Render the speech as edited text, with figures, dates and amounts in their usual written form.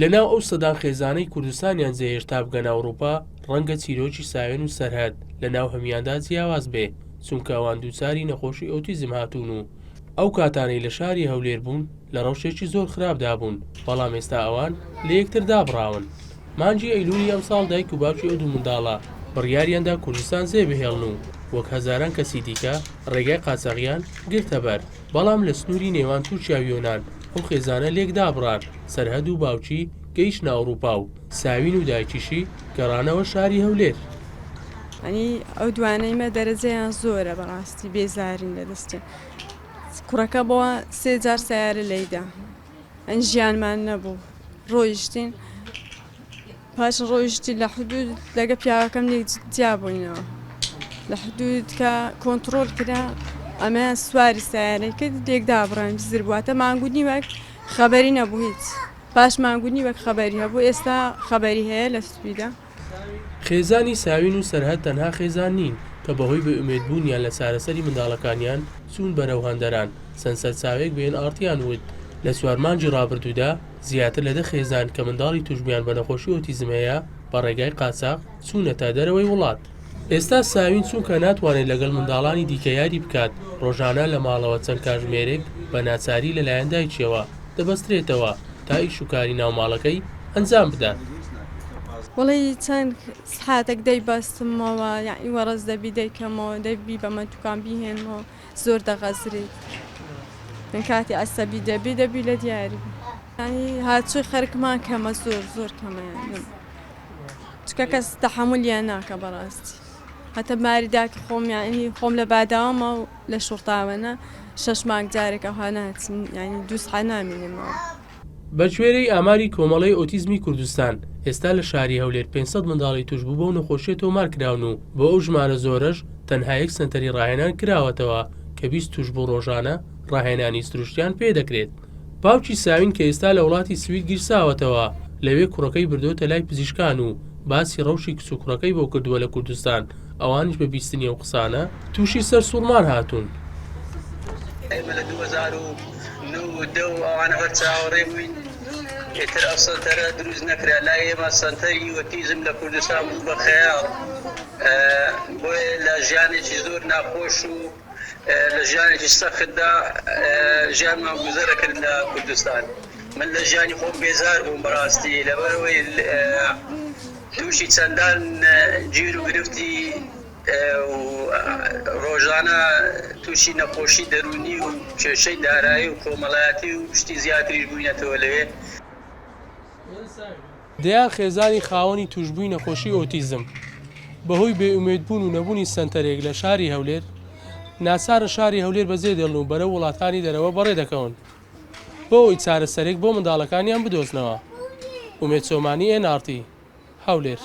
لەناو ئەو سەدان خێزانەی کوردستانیان جێهێشتا بگەنە ئەوروپا ڕەنگە چیرۆکی ساوێن و سەرهەد لەناو هەمویاندا جیاواز بێ، چونکە ئەوان دووچاری نەخۆشی ئۆتیزم هاتوون و ئەو کاتانەی لە شاری هەولێر بوون لە ڕەوشێکی زۆر خراپدا بوون، بەڵام ئێستا ئەوان لە یەکتر دابڕاون. مانگی ئەیلولی ئەمساڵ دایک و باوکی ئەو دوو منداڵە بڕیاریاندا کوردستان جێبهێڵن و وەک هەزاران کەسی دیکە ڕێگای قاچاغیان گرتە بەر، بەڵام لە سنووری نێوان تورکیا و یۆنان ئەو خێزانە لێک دابڕان، سەرهەد و باوکی گەیشتنە ئەوروپا و ساوین و دایکیشی گەڕانەوە شاری هەولێر. ئەو دوانەیمە دەرەجەیان زۆرە، بەڕاستی بێزارین لە دەستێ کوڕەکە بەوە 3 جار سیارە لەیدا، ئەن ژیانمان نەبوو. ڕۆیشتین پاش ڕۆیشتی لە حدود لەگە پیاوەکەم لێک جیا بووینەوە، لە حدود کە کۆنتڕۆل کرا ئەمە سواری سیارەی کرد لێک دابڕان زر بواتە مانگونی وەک خەبەری نەبوو هیچ، پاش مانگونی وەک خەبەری هەبوو، ئێستا خەبەری هەیە لە سویدا. خێزانی ساوین و سەرهەد تەنها خێزان نین کە بەهۆی بەئومێدبوونیان لە چارەسەری منداڵەکانیان چوون بەرەو هەندەران. سەنسەر چاوێک بێن ئارتیان وت لە سوارمانجی ڕابردوودا زیاتر لە 10 خێزان کە منداڵی توشمیان بە نەخۆشی ئۆتیزم هەیە بە ڕێگای قاچاغ چوونە تا دەرەوەی وڵات. ئێستا ساوین چونکە ناتوانێت لەگەڵ منداڵانی دیکە یاری بکات، ڕۆژانە لە ماڵەوە چەند کاتژمێرێک بە ناچاری لەلایەن دایکیەوە دەبەسترێتەوە تا ئیش و کاری ناوماڵەکەی ئەنجام بدات. وەڵی چەند سحاتێک دەیبەستمەوە، یعنی وەڕز دەبی دەیکەمەوە، دەبی بەمە دوکان بیهێنمەوە، زۆر دەغەزرێت، کاتی ئەسەبی دەبی لە دیاری، ینی هاتووی خەرکمان کەمە، زۆر کەمەیان، چکە کەس تەحەمولیان ناکە بەڕاستی. هەتە ماریداکە خۆم یعنی خۆم لە باداوامە و لە شوڕتاوەنە 6 مانگ جارێک ئەوها ناچین، ینی 2 سحات نامێنمەوە. بە کوێرەی ئاماری کۆمەڵەی ئۆتیزمی کوردستان ئێستا لە شاری هەولێر 500 منداڵی توشبوو بۆ نەخۆشیە تۆمار کراون و بۆ ئەو ژمارە زۆرەش تەنها یەک سنتەری ڕاهێنان کراوەتەوە کە 20 توشبوو ڕۆژانە ڕاهێنانی سروشتیان پێ دەکرێت. باوکی ساوین کە ئێستا لە وڵاتی سوید گیرساوەتەوە لەوێ کوڕەکەی بردوۆتە لای پزیشکان و باسی ڕەوشی کچ و کوڕەکەی بۆ کردووە لە کوردستان، ئەوانش بە بیستنی ئەو قسانە تووشی سەر سوورمان هاتوون. ئەوانە هەر چاوەڕێ بووین ئێتر ئەو سەنتەرە دروست نەکرا، لای ئێمە سەنتەری ئۆتیزم لە کوردستان بوو بە خەیاڵ، بۆیە لە ژیانێکی زۆر ناخۆش و لە ژیانێکی سەختدا ژیانمان گوزەرە کرد لە کوردستان. من لە ژیانی خۆم بێزار بووم بەڕاستی، لەبەرەوەی تووشی چەندان گیر و گرفتی ڕۆژانە تووشی نەخۆشی دەرونی و کێشەی دارایی و کۆمەڵایەتی و پشتی زیاتریش بووینەتەوە لەوێ. دەیان خێزانی خاوەنی توشبووی نەخۆشی ئۆتیزم بەهۆی بێئومێدبوون و نەبوونی سەنتەرێک لە شاری هەولێر ناچارە شاری هەولێر بەجێ دێڵن و بەرەو وڵاتانی دەرەوە بەڕێ دەکەون بۆ ئەوی چارەسەرێک بۆ منداڵەکانیان بدۆزنەوە. ئومێد چۆمانی NRT هەولێر.